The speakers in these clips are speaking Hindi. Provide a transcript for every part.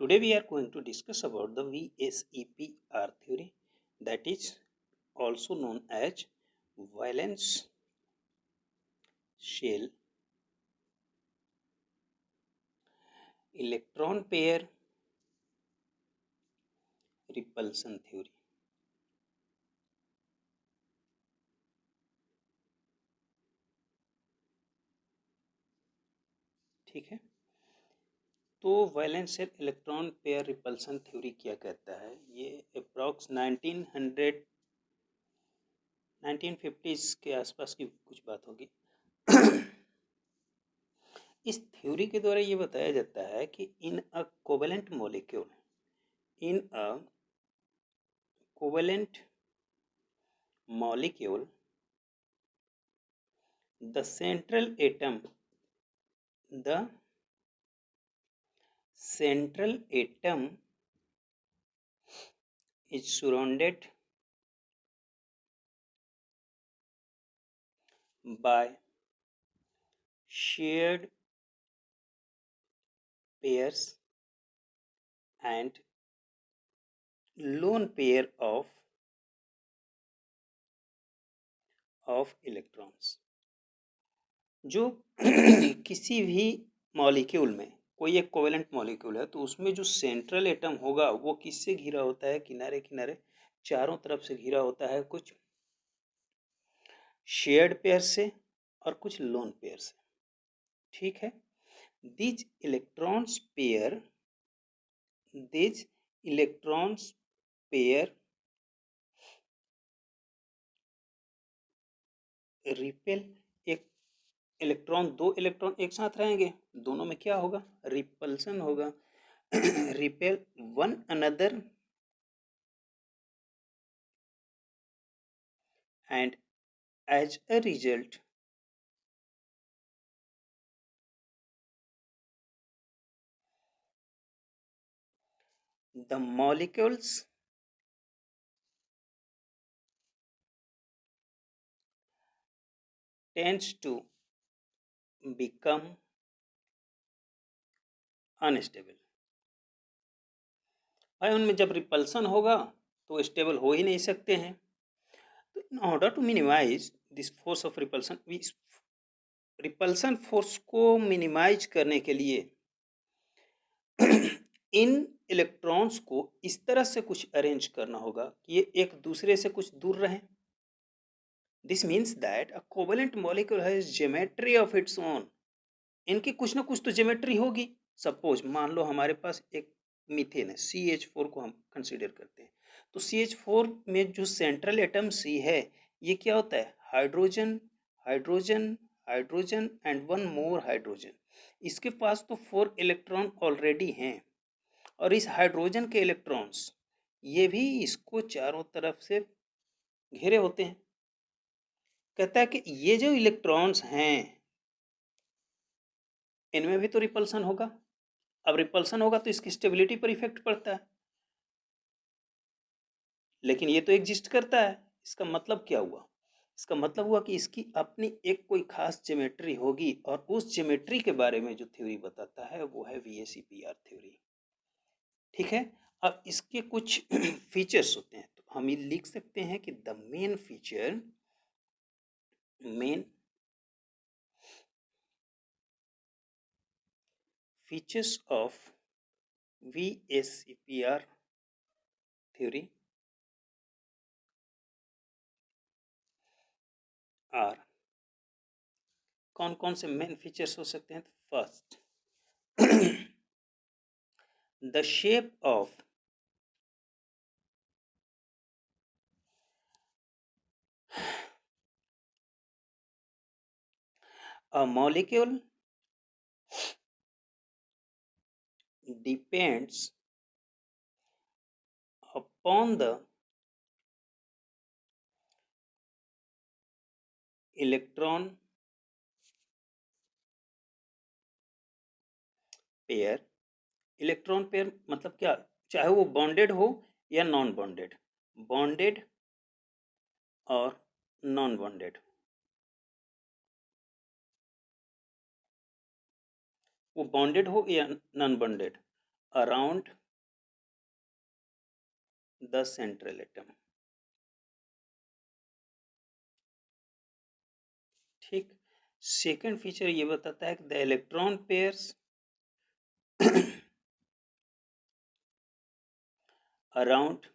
Today we are going to discuss about the VSEPR theory, that is also known as valence shell electron pair repulsion theory. ठीक है, तो valence shell electron pair repulsion theory क्या कहता है? ये अप्रॉक्स 1950s के आसपास की कुछ बात होगी। इस थ्योरी के द्वारा ये बताया जाता है कि in a covalent molecule the central atom is surrounded by shared pairs and lone pair of electrons. जो किसी भी मॉलिक्यूल में कोई एक कोवेलेंट मॉलिक्यूल है तो उसमें जो सेंट्रल एटम होगा वो किससे घिरा होता है? किनारे किनारे चारों तरफ से घिरा होता है, कुछ शेयर्ड पेयर से और कुछ लोन पेयर से। ठीक है, these electrons pair रिपेल। एक दो इलेक्ट्रॉन एक साथ रहेंगे, दोनों में क्या होगा? रिपल्सन होगा। Repel one another and as a result the molecules tends to become unstable। भाई उनमें जब रिपल्सन होगा तो स्टेबल हो ही नहीं सकते हैं। तो in order to minimise this force of repulsion, repulsion force को मिनिमाइज करने के लिए इन इलेक्ट्रॉन्स को इस तरह से कुछ अरेंज करना होगा कि ये एक दूसरे से कुछ दूर रहें। This means that a covalent molecule has geometry of its own. इनकी कुछ ना कुछ तो ज्योमेट्री होगी। सपोज मान लो हमारे पास एक मीथेन है, CH4 को हम कंसीडर करते हैं, तो CH4 में जो सेंट्रल एटम C है, ये क्या होता है? Hydrogen hydrogen hydrogen and one more hydrogen. इसके पास तो 4 इलेक्ट्रॉन ऑलरेडी हैं और इस हाइड्रोजन के इलेक्ट्रॉन्स ये भी इसको चारों तरफ से घेरे होते हैं। कहता है कि ये जो इलेक्ट्रॉन्स हैं इनमें भी तो रिपल्सन होगा। अब रिपल्सन होगा तो इसकी स्टेबिलिटी पर इफेक्ट पड़ता है, लेकिन ये तो एग्जिस्ट करता है। इसका मतलब क्या हुआ? इसका मतलब हुआ कि इसकी अपनी एक कोई खास ज्योमेट्री होगी और उस ज्योमेट्री के बारे में जो थ्योरी बताता है वो है VSEPR थ्योरी। ठीक है, अब इसके कुछ फीचर्स होते हैं, तो हम ये लिख सकते हैं कि the main features of VSEPR theory are. कौन कौन से मेन फीचर्स हो सकते हैं? First, the shape of a molecule depends upon the electron pair. Electron pair मतलब क्या? चाहे वो बॉन्डेड हो या नॉन बॉन्डेड, बॉन्डेड और नॉन बॉन्डेड, वो बॉन्डेड हो या non bonded, around the central atom. ठीक। सेकंड फीचर ये बताता है कि the electron pairs around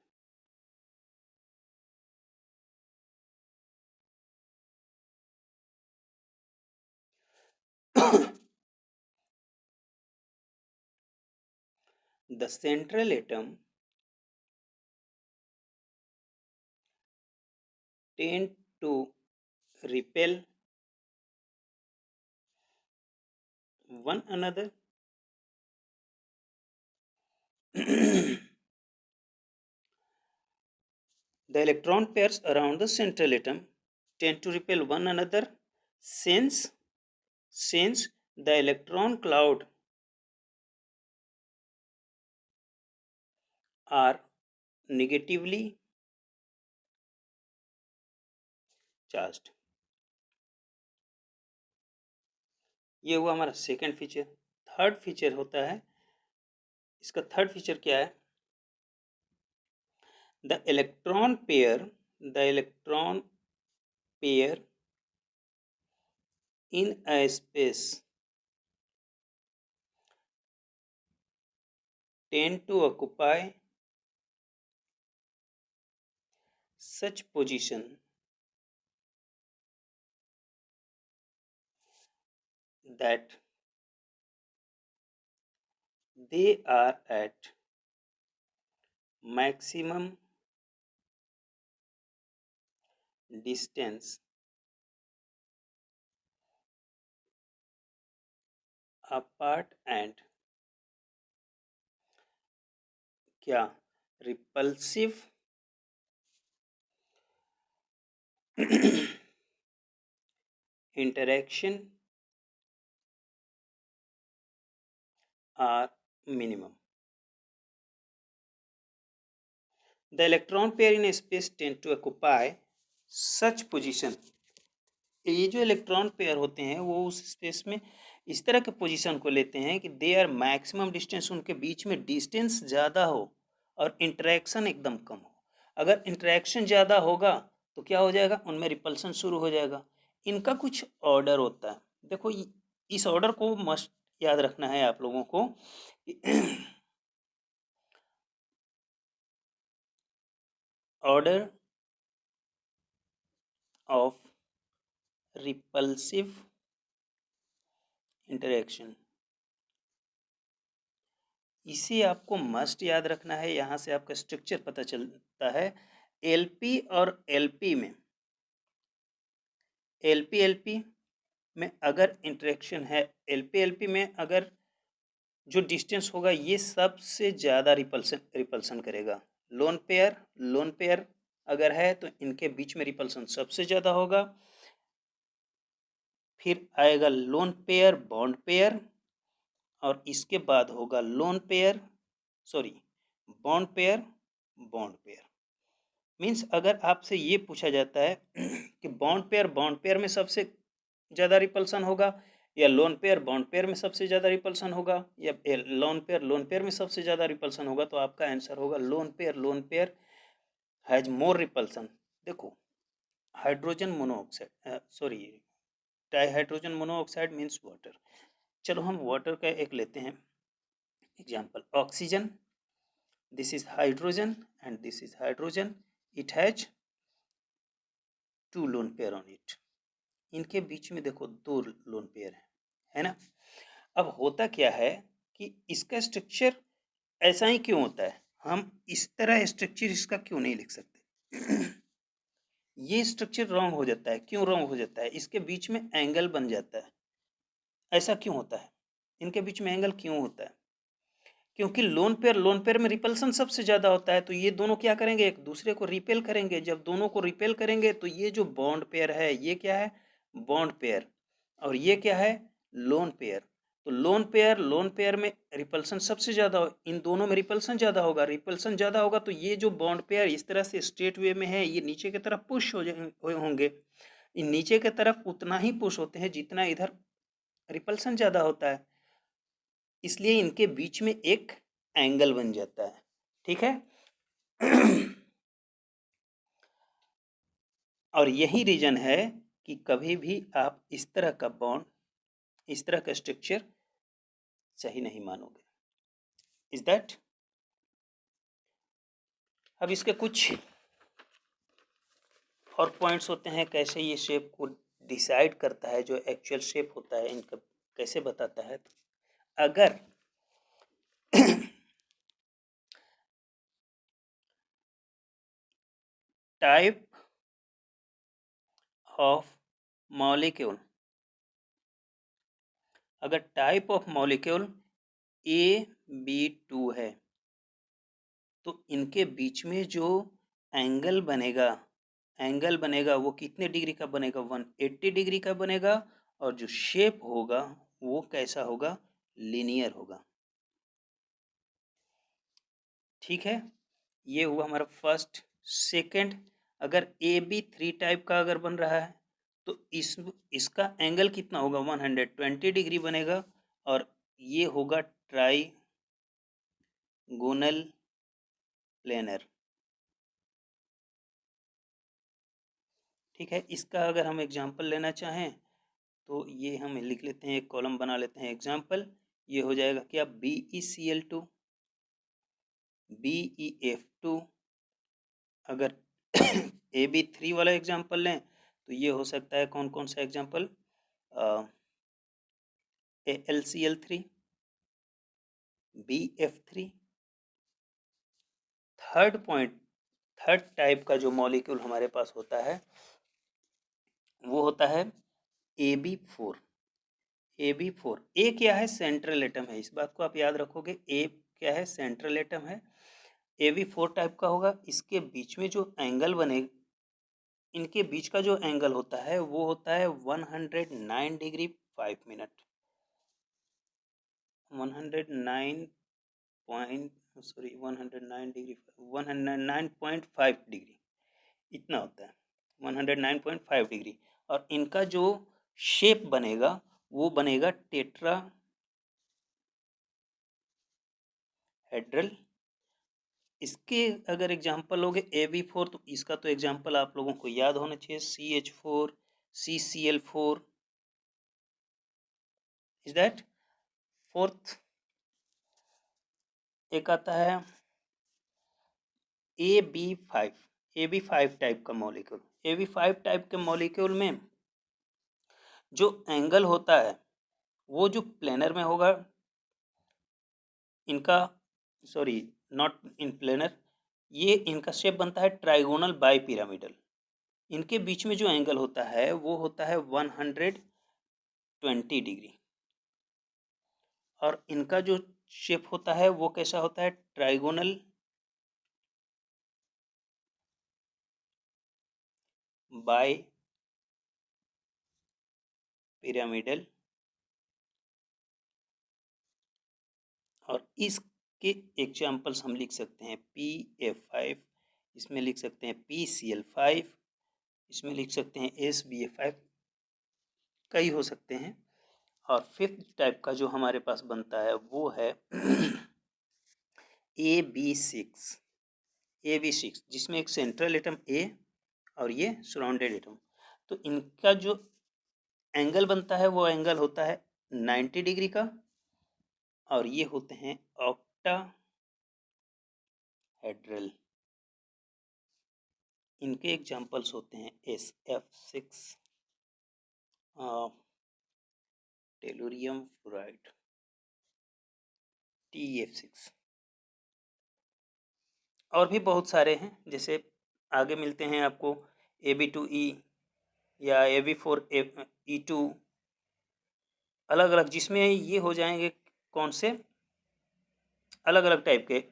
the central atom tend to repel one another the electron pairs around the central atom tend to repel one another since the electron cloud are negatively charged। ये हुआ हमारा सेकंड फीचर। थर्ड फीचर होता है, इसका थर्ड फीचर क्या है? The electron pair in a space tend to occupy such position that they are at maximum distance apart and क्या repulsive interaction are minimum। The electron pair in a space tend to occupy such position। ये जो इलेक्ट्रॉन पेयर होते हैं वो उस स्पेस में इस तरह के पोजीशन को लेते हैं कि दे आर मैक्सिमम डिस्टेंस, उनके बीच में डिस्टेंस ज़्यादा हो और इंटरेक्शन एकदम कम हो। अगर इंटरेक्शन ज़्यादा होगा तो क्या हो जाएगा? उनमें रिपल्सन शुरू हो जाएगा। इनका कुछ ऑर्डर होता है। देखो इस ऑर्डर को मस्ट याद रखना है आप लोगों को। ऑर्डर ऑफ रिपल्सिव इंटरेक्शन, इसे आपको मस्ट याद रखना है। यहाँ से आपका स्ट्रक्चर पता चलता है। एलपी और एलपी में एलपी में अगर इंटरेक्शन है, एलपी में अगर जो डिस्टेंस होगा ये सबसे ज़्यादा रिपल्सन करेगा। लोन पेयर अगर है तो इनके बीच में रिपल्सन सबसे ज़्यादा होगा। फिर आएगा लोन पेयर बॉन्ड पेयर, और इसके बाद होगा बॉन्ड पेयर। मीन्स अगर आपसे ये पूछा जाता है कि बॉन्ड पेयर में सबसे ज़्यादा रिपल्सन होगा या लोन पेयर में सबसे ज़्यादा रिपल्सन होगा या लोन पेयर में सबसे ज़्यादा रिपल्सन होगा, तो आपका आंसर होगा lone pair has more repulsion. देखो hydrogen monoxide dihydrogen monoxide means water. चलो हम वाटर का एक लेते हैं example. Oxygen, this is hydrogen and this is hydrogen, it has 2 lone pair on it. इनके बीच में देखो 2 लोन पेयर है ना। अब होता क्या है कि इसका स्ट्रक्चर ऐसा ही क्यों होता है? हम इस तरह स्ट्रक्चर इसका क्यों नहीं लिख सकते? ये स्ट्रक्चर रॉन्ग हो जाता है। क्यों रॉन्ग हो जाता है? इसके बीच में एंगल बन जाता है। ऐसा क्यों होता है? इनके बीच में एंगल क्यों होता है? क्योंकि लोन पेयर में रिपल्सन सबसे ज़्यादा होता है, तो ये दोनों क्या करेंगे? एक दूसरे को रिपेल करेंगे। जब दोनों को रिपेल करेंगे तो ये जो बॉन्ड पेयर है ये क्या है? Bond pair. और ये क्या है? Lone pair. तो लोन पेयर में रिपल्सन सबसे ज़्यादा हो, इन दोनों में रिपल्सन ज़्यादा होगा। रिपल्सन ज़्यादा होगा तो ये जो बॉन्ड पेयर इस तरह से स्ट्रेट वे में है, ये नीचे की तरफ पुश होंगे। इन नीचे की तरफ उतना ही पुश होते हैं जितना इधर रिपल्सन ज़्यादा होता है। इसलिए इनके बीच में एक एंगल बन जाता है। ठीक है। और यही रीजन है कि कभी भी आप इस तरह का बॉन्ड, इस तरह का स्ट्रक्चर सही नहीं मानोगे। Is that? अब इसके कुछ और पॉइंट्स होते हैं, कैसे ये शेप को डिसाइड करता है, जो एक्चुअल शेप होता है इनका कैसे बताता है। अगर टाइप ऑफ मॉलिक्यूल, अगर टाइप ऑफ मॉलिक्यूल AB2 है, तो इनके बीच में जो एंगल बनेगा, वो कितने डिग्री का बनेगा? 180 डिग्री का बनेगा। और जो शेप होगा वो कैसा होगा? लीनियर होगा। ठीक है, ये हुआ हमारा फर्स्ट। सेकंड, अगर AB3 टाइप का अगर बन रहा है, तो इसका एंगल कितना होगा? 120 डिग्री बनेगा। और ये होगा ट्राइगोनल प्लेनर। ठीक है, इसका अगर हम एग्जांपल लेना चाहें तो ये हम लिख लेते हैं, एक कॉलम बना लेते हैं एग्जांपल। ये हो जाएगा क्या? BeCl2, BeF2। अगर AB3 वाला एग्जांपल लें तो ये हो सकता है कौन कौन सा example? AlCl3, BF3। Third point, third type का जो मॉलिक्यूल हमारे पास होता है वो होता है AB4। AB4 ए क्या है? सेंट्रल एटम है। इस बात को आप याद रखोगे, ए क्या है? सेंट्रल एटम है। AB4 टाइप का होगा। इसके बीच में जो एंगल बने, इनके बीच का जो एंगल होता है वो होता है 109 degree 5 minute. 109 point, sorry 109 degree, 109.5 degree, इतना होता है 109.5 डिग्री। और इनका जो शेप बनेगा वो बनेगा टेट्राहेड्रल। इसके अगर एग्जांपल लोगे AB4, तो इसका तो एग्जांपल आप लोगों को याद होना चाहिए, CH4, CCl4। Is that? Fourth एक आता है AB5। AB5 टाइप का मॉलिक्यूल, AB5 टाइप के मॉलिक्यूल में जो एंगल होता है वो जो प्लेनर में होगा इनका, सॉरी नॉट इन प्लेनर, ये इनका शेप बनता है ट्राइगोनल बाई पिरामिडल। इनके बीच में जो एंगल होता है वो होता है 120 डिग्री। और इनका जो शेप होता है वो कैसा होता है? Trigonal bipyramidal. और इसके एग्जाम्पल्स हम लिख सकते हैं PF5, इसमें लिख सकते हैं PCl5, इसमें लिख सकते हैं SBF5, कई हो सकते हैं। और फिफ्थ टाइप का जो हमारे पास बनता है वो है AB6। AB6 जिसमें एक सेंट्रल एटम A और ये सराउंडेड एटम। तो इनका जो एंगल बनता है वो एंगल होता है 90 डिग्री का। और ये होते हैं ऑक्टाहेड्रल। इनके एग्जाम्पल्स होते हैं SF6, टेलुरियम फ्लोराइड, TF6। और भी बहुत सारे हैं, जैसे आगे मिलते हैं आपको AB2E या AB4E2, अलग अलग, जिसमें ये हो जाएंगे कौन से? अलग अलग टाइप के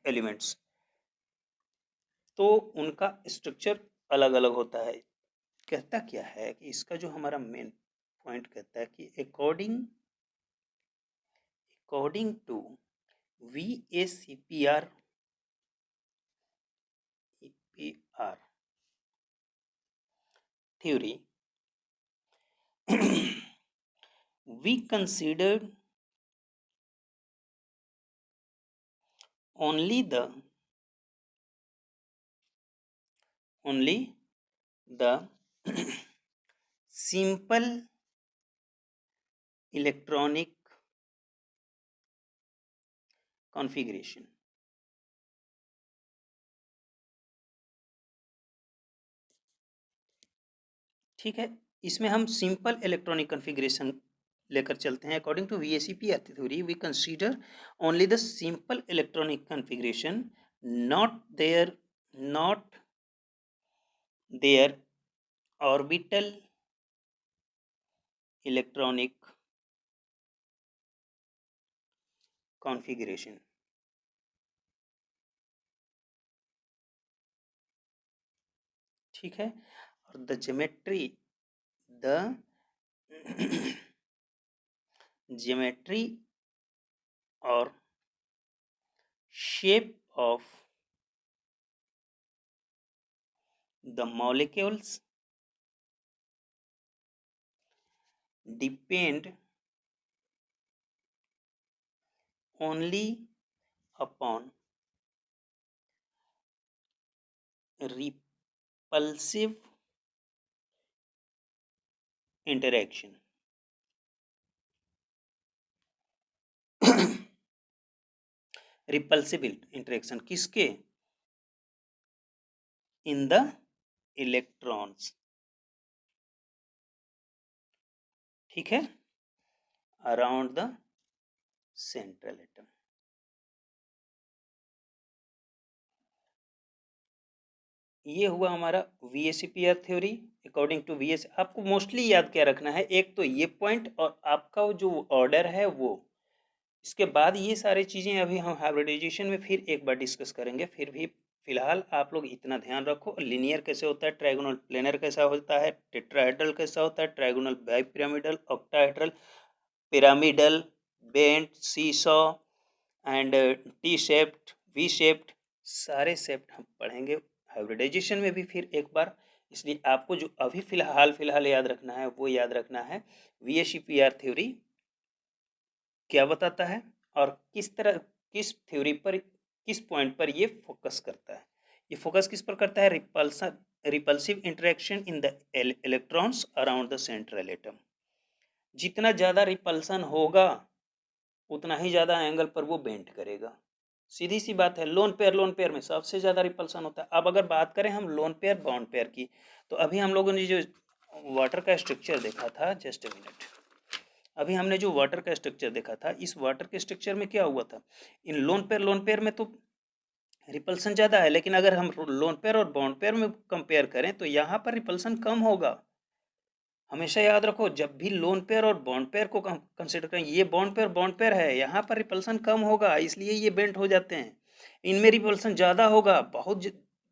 एलिमेंट्स। तो उनका स्ट्रक्चर अलग अलग होता है। कहता क्या है कि इसका जो हमारा मेन पॉइंट कहता है कि according to VACPR theory, we considered only the simple electronic configuration. ठीक है, इसमें हम सिंपल इलेक्ट्रॉनिक कॉन्फ़िगरेशन लेकर चलते हैं. According to VACP theory we consider only the simple electronic configuration, not their orbital electronic configuration. ठीक है, और द ज्योमेट्री और shape of the molecules depend only upon repulsive interaction. Repulsive interaction किसके? In the electrons. ठीक है, अराउंड द सेंट्रल एटम. ये हुआ हमारा VACP theory. According to VAC आपको मोस्टली याद क्या रखना है, एक तो ये पॉइंट और आपका जो ऑर्डर है वो. इसके बाद ये सारी चीज़ें अभी हम हाइब्रिडाइजेशन में फिर एक बार डिस्कस करेंगे. फिर भी फिलहाल आप लोग इतना ध्यान रखो, लिनियर कैसे होता है, ट्रायगोनल प्लेनर कैसा होता है, टेट्राहेड्रल कैसा होता है, trigonal bipyramidal, octahedral, pyramidal, bent, seesaw and T shaped, V shaped, सारे शेप्ड हम पढ़ेंगे हाइब्रिडाइजेशन में भी फिर एक बार. इसलिए आपको जो अभी फिलहाल याद रखना है वो याद रखना है VACP थ्योरी क्या बताता है और किस थ्योरी पर, किस पॉइंट पर ये फोकस करता है. ये फोकस किस पर करता है? Repulsive interaction in the electrons around the central atom. जितना ज़्यादा रिपल्सन होगा उतना ही ज़्यादा एंगल पर वो बेंड करेगा. सीधी सी बात है. लोन पेयर में सबसे ज़्यादा रिपल्सन होता है. अब अगर बात करें हम लोन पेयर बॉन्ड पेयर की, तो अभी हम लोगों ने जो वाटर का स्ट्रक्चर देखा था, जस्ट अ मिनट, अभी हमने जो वाटर का स्ट्रक्चर देखा था, इस वाटर के स्ट्रक्चर में क्या हुआ था, इन लोन पेयर में तो रिपल्सन ज़्यादा है, लेकिन अगर हम लोन पेयर और बॉन्ड पेयर में कंपेयर करें तो यहाँ पर रिपल्सन कम होगा. हमेशा याद रखो, जब भी लोन पेयर और बॉन्ड पेयर को कंसिडर करें, ये बॉन्ड पेयर है, यहाँ पर रिपल्सन कम होगा, इसलिए ये बेंड हो जाते हैं. इनमें रिपल्सन ज़्यादा होगा, बहुत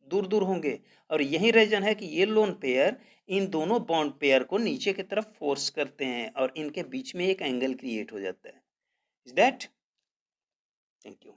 दूर होंगे, और यही रीजन है कि ये लोन पेयर इन दोनों बॉन्ड पेयर को नीचे की तरफ फोर्स करते हैं और इनके बीच में एक एंगल क्रिएट हो जाता है. Is that? Thank you.